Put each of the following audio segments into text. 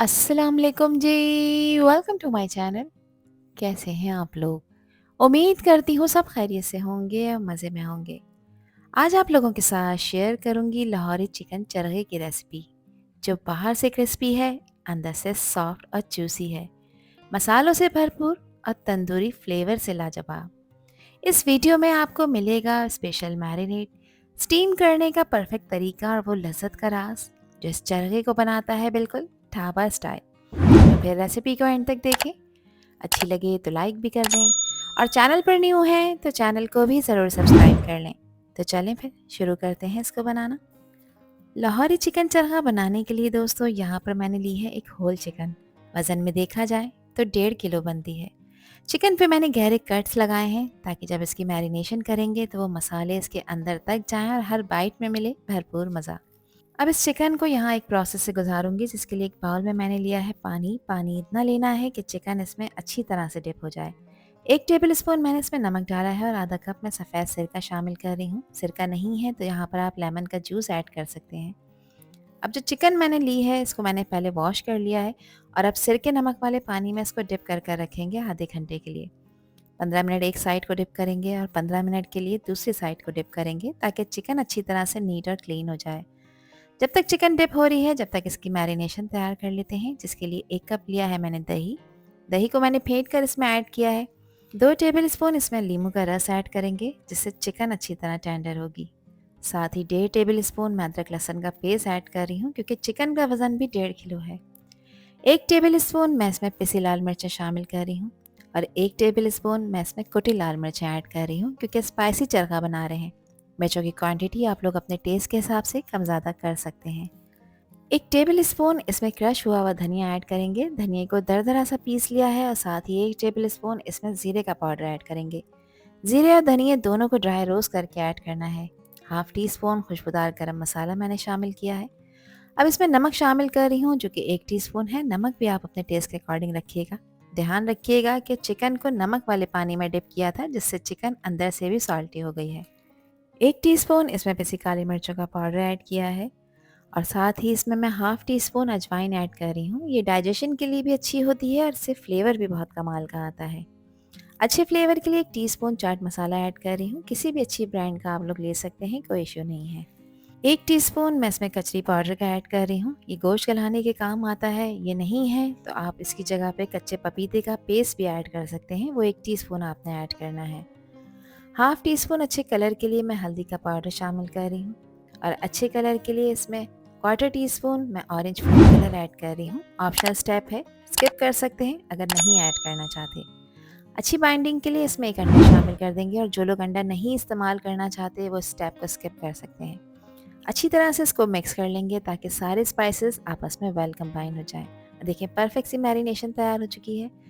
अस्सलाम वालेकुम जी। Welcome to my channel. कैसे हैं आप लोग? उम्मीद करती हूँ सब खैरियत से होंगे और मज़े में होंगे। आज आप लोगों के साथ शेयर करूँगी लाहौरी चिकन चरखे की रेसिपी, जो बाहर से क्रिस्पी है, अंदर से सॉफ्ट और जूसी है, मसालों से भरपूर और तंदूरी फ्लेवर से लाजवाब। इस वीडियो में आपको मिलेगा स्पेशल मैरिनेट, स्टीम करने का परफेक्ट तरीका और वो लज्जत का राज जो इस चरखे को बनाता है बिल्कुल ढाबा स्टाइल। तो फिर रेसिपी को एंड तक देखें। अच्छी लगे तो लाइक भी कर दें और चैनल पर न्यू हैं तो चैनल को भी ज़रूर सब्सक्राइब कर लें। तो चलें फिर शुरू करते हैं इसको बनाना। लाहौरी चिकन चरखा बनाने के लिए दोस्तों यहाँ पर मैंने ली है एक होल चिकन। वज़न में देखा जाए तो 1.5 किलो बनती है। चिकन पे मैंने गहरे कट्स लगाए हैं ताकि जब इसकी मैरिनेशन करेंगे तो वो मसाले इसके अंदर तक जाएं और हर बाइट में मिले भरपूर मज़ा। अब इस चिकन को यहाँ एक प्रोसेस से गुजारूंगी, जिसके लिए एक बाउल में मैंने लिया है पानी। पानी इतना लेना है कि चिकन इसमें अच्छी तरह से डिप हो जाए। 1 टेबल स्पून मैंने इसमें नमक डाला है और आधा कप मैं सफ़ेद सिरका शामिल कर रही हूँ। सिरका नहीं है तो यहाँ पर आप लेमन का जूस ऐड कर सकते हैं। अब जो चिकन मैंने ली है इसको मैंने पहले वॉश कर लिया है और अब सिरके नमक वाले पानी में इसको डिप कर कर रखेंगे आधे घंटे के लिए। 15 मिनट एक साइड को डिप करेंगे और 15 मिनट के लिए दूसरी साइड को डिप करेंगे ताकि चिकन अच्छी तरह से नीट और क्लीन हो जाए। जब तक चिकन डिप हो रही है जब तक इसकी मैरिनेशन तैयार कर लेते हैं, जिसके लिए 1 कप लिया है मैंने दही। दही को मैंने फेंट कर इसमें ऐड किया है। 2 टेबल स्पून इसमें नींबू का रस ऐड करेंगे जिससे चिकन अच्छी तरह टेंडर होगी। साथ ही 1.5 टेबल स्पून मैं अदरक लहसुन का पेस्ट ऐड कर रही हूँ क्योंकि चिकन का वजन भी 1.5 किलो है। 1 टेबल स्पून मैं इसमें पिसी लाल मिर्चें शामिल कर रही हूँ और 1 टेबल स्पून मैं इसमें कुटी लाल मिर्चें ऐड कर रही हूँ क्योंकि स्पाइसी चरखा बना रहे हैं। मिर्चों की क्वांटिटी आप लोग अपने टेस्ट के हिसाब से कम ज़्यादा कर सकते हैं। 1 टेबल स्पून इसमें क्रश हुआ हुआ धनिया ऐड करेंगे। धनिया को दरदरा सा पीस लिया है और साथ ही 1 टेबल स्पून इसमें ज़ीरे का पाउडर ऐड करेंगे। ज़ीरे और धनिया दोनों को ड्राई रोस्ट करके ऐड करना है। हाफ टी स्पून खुशबूदार गरम मसाला मैंने शामिल किया है। अब इसमें नमक शामिल कर रही हूँ जो कि 1 टीस्पून है। नमक भी आप अपने टेस्ट के अकॉर्डिंग रखिएगा। ध्यान रखिएगा कि चिकन को नमक वाले पानी में डिप किया था जिससे चिकन अंदर से भी सॉल्टी हो गई है। 1 टीस्पून इसमें पिसी काली मिर्चों का पाउडर ऐड किया है और साथ ही इसमें मैं हाफ टी स्पून अजवाइन ऐड कर रही हूँ। ये डाइजेशन के लिए भी अच्छी होती है और इससे फ्लेवर भी बहुत कमाल का आता है। अच्छे फ्लेवर के लिए 1 टीस्पून चाट मसाला ऐड कर रही हूँ। किसी भी अच्छी ब्रांड का आप लोग ले सकते हैं, कोई इश्यू नहीं है। 1 टीस्पून मैं इसमें कचरी पाउडर का ऐड कर रही हूँ। ये गोश्त गलाने के काम आता है। ये नहीं है तो आप इसकी जगह पे कच्चे पपीते का पेस्ट भी ऐड कर सकते हैं, वो 1 टीस्पून आपने ऐड करना है। हाफ टी स्पून अच्छे कलर के लिए मैं हल्दी का पाउडर शामिल कर रही हूँ और अच्छे कलर के लिए इसमें 1/4 टीस्पून मैं ऑरेंज फूड कलर ऐड कर रही हूँ। ऑप्शनल स्टेप है, स्किप कर सकते हैं अगर नहीं ऐड करना चाहते। अच्छी बाइंडिंग के लिए इसमें एक अंडा शामिल कर देंगे और जो लोग अंडा नहीं इस्तेमाल करना चाहते वो स्टेप को स्किप कर सकते हैं। अच्छी तरह से इसको मिक्स कर लेंगे ताकि सारे स्पाइसेस आपस में वेल कंबाइन हो जाएं। देखिए परफेक्ट सी मैरिनेशन तैयार हो चुकी है।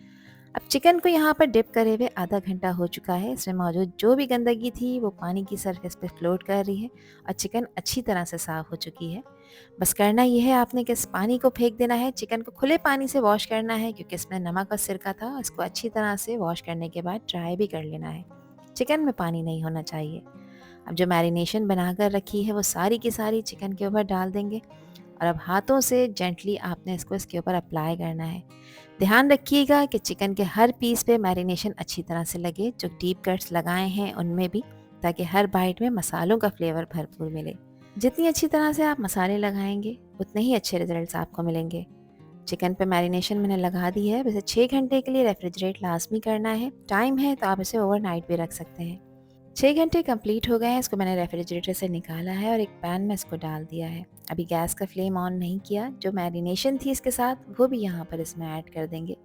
अब चिकन को यहाँ पर डिप करे हुए आधा घंटा हो चुका है। इसमें मौजूद जो भी गंदगी थी वो पानी की सरफेस पे फ्लोट कर रही है और चिकन अच्छी तरह से साफ़ हो चुकी है। बस करना ये है आपने कि इस पानी को फेंक देना है। चिकन को खुले पानी से वॉश करना है क्योंकि इसमें नमक और सिरका था। इसको अच्छी तरह से वॉश करने के बाद ड्राई भी कर लेना है। चिकन में पानी नहीं होना चाहिए। अब जो मैरिनेशन बनाकर रखी है वो सारी की सारी चिकन के ऊपर डाल देंगे और अब हाथों से जेंटली आपने इसको इसके ऊपर अप्लाई करना है। ध्यान रखिएगा कि चिकन के हर पीस पे मैरिनेशन अच्छी तरह से लगे, जो डीप कट्स लगाए हैं उनमें भी, ताकि हर बाइट में मसालों का फ्लेवर भरपूर मिले। जितनी अच्छी तरह से आप मसाले लगाएंगे उतने ही अच्छे रिजल्ट्स आपको मिलेंगे। चिकन पे मैरिनेशन मैंने लगा दी है। वैसे 6 घंटे के लिए रेफ्रिजरेट लाजमी करना है। टाइम है तो आप इसे ओवरनाइट भी रख सकते हैं। 6 घंटे कंप्लीट हो गए हैं। इसको मैंने रेफ्रिजरेटर से निकाला है और एक पैन में इसको डाल दिया है। अभी गैस का फ्लेम ऑन नहीं किया। जो मैरिनेशन थी इसके साथ वो भी यहाँ पर इसमें ऐड कर देंगे।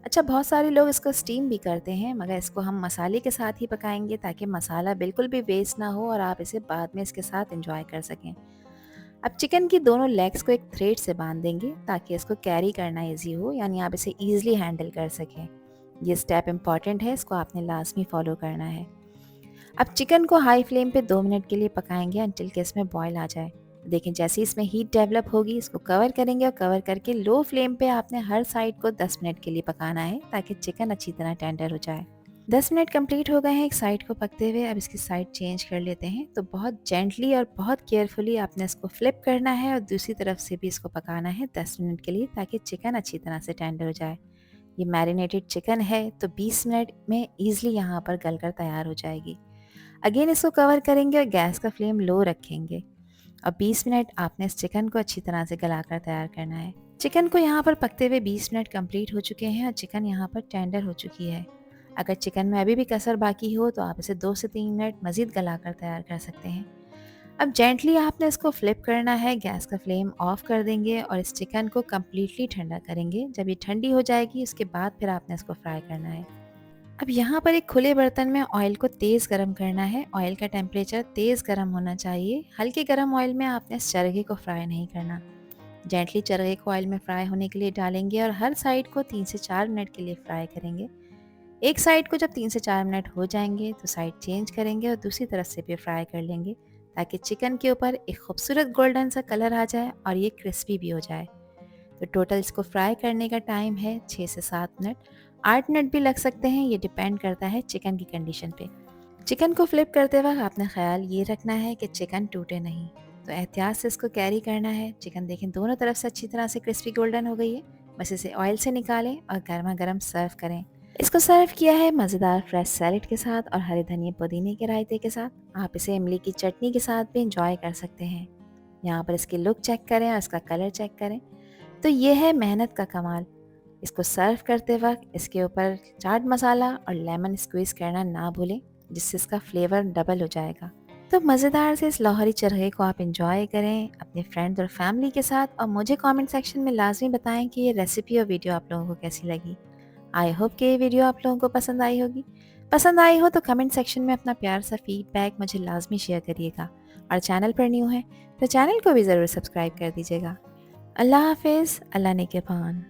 अच्छा, बहुत सारे लोग इसको स्टीम भी करते हैं मगर इसको हम मसाले के साथ ही पकाएंगे ताकि मसाला बिल्कुल भी वेस्ट ना हो और आप इसे बाद में इसके साथ एंजॉय कर सकें। अब चिकन की दोनों लेग्स को एक थ्रेड से बांध देंगे ताकि इसको कैरी करना इजी हो, यानी आप इसे ईजिली हैंडल कर सकें। ये स्टेप इम्पॉर्टेंट है, इसको आपने लाजमी फॉलो करना है। अब चिकन को हाई फ्लेम पे 2 मिनट के लिए पकाएंगे अंटिल के इसमें बॉयल आ जाए। देखें जैसे इसमें हीट डेवलप होगी इसको कवर करेंगे और कवर करके लो फ्लेम पे आपने हर साइड को 10 मिनट के लिए पकाना है ताकि चिकन अच्छी तरह टेंडर हो जाए। 10 मिनट कंप्लीट हो गए हैं एक साइड को पकते हुए। अब इसकी साइड चेंज कर लेते हैं। तो बहुत जेंटली और बहुत केयरफुली आपने इसको फ्लिप करना है और दूसरी तरफ से भी इसको पकाना है 10 मिनट के लिए, ताकि चिकन अच्छी तरह से टेंडर हो जाए। ये मैरिनेटेड चिकन है तो 20 मिनट में ईज़िली यहाँ पर गलकर तैयार हो जाएगी। अगेन इसको कवर करेंगे और गैस का फ्लेम लो रखेंगे। और 20 मिनट आपने इस चिकन को अच्छी तरह से गलाकर तैयार करना है। चिकन को यहाँ पर पकते हुए 20 मिनट कंप्लीट हो चुके हैं और चिकन यहाँ पर टेंडर हो चुकी है। अगर चिकन में अभी भी कसर बाकी हो तो आप इसे 2 से 3 मिनट मज़ीद गलाकर तैयार कर सकते हैं। अब जेंटली आपने इसको फ्लिप करना है, गैस का फ्लेम ऑफ कर देंगे और इस चिकन को कम्प्लीटली ठंडा करेंगे। जब ये ठंडी हो जाएगी उसके बाद फिर आपने इसको फ्राई करना है। अब यहाँ पर एक खुले बर्तन में ऑयल को तेज़ गरम करना है। ऑयल का टेम्परेचर तेज़ गरम होना चाहिए। हल्के गरम ऑयल में आपने इस चरखे को फ्राई नहीं करना। जेंटली चरखे को ऑयल में फ्राई होने के लिए डालेंगे और हर साइड को 3 से 4 मिनट के लिए फ्राई करेंगे। एक साइड को जब 3 से 4 मिनट हो जाएंगे तो साइड चेंज करेंगे और दूसरी तरफ से भी फ्राई कर लेंगे, ताकि चिकन के ऊपर एक खूबसूरत गोल्डन सा कलर आ जाए और ये क्रिस्पी भी हो जाए। तो टोटल इसको फ्राई करने का टाइम है 6 से 7 मिनट। 8 मिनट भी लग सकते हैं, ये डिपेंड करता है चिकन की कंडीशन पे। चिकन को फ्लिप करते वक्त आपने ख्याल ये रखना है कि चिकन टूटे नहीं, तो एहतियात से इसको कैरी करना है। चिकन देखें दोनों तरफ से अच्छी तरह से क्रिस्पी गोल्डन हो गई है। बस इसे ऑयल से निकालें और गर्मा गर्म सर्व करें। इसको सर्व किया है मज़ेदार फ्रेश सैलेड के साथ और हरे धनिया पुदीने के रायते के साथ। आप इसे इमली की चटनी के साथ भी इंजॉय कर सकते हैं। यहाँ पर इसकी लुक चेक करें और इसका कलर चेक करें। तो ये है मेहनत का कमाल। इसको सर्व करते वक्त इसके ऊपर चाट मसाला और लेमन स्क्वीज़ करना ना भूलें, जिससे इसका फ्लेवर डबल हो जाएगा। तो मज़ेदार से इस लाहौरी चरखे को आप इंजॉय करें अपने फ्रेंड्स और फैमिली के साथ, और मुझे कमेंट सेक्शन में लाजमी बताएं कि ये रेसिपी और वीडियो आप लोगों को कैसी लगी। आई होप कि ये वीडियो आप लोगों को पसंद आई होगी। पसंद आई हो तो कमेंट सेक्शन में अपना प्यार सा फीडबैक मुझे लाजमी शेयर करिएगा, और चैनल पर न्यू है तो चैनल को भी ज़रूर सब्सक्राइब कर दीजिएगा। अल्लाह हाफिज़, अल्लाह ने के पान।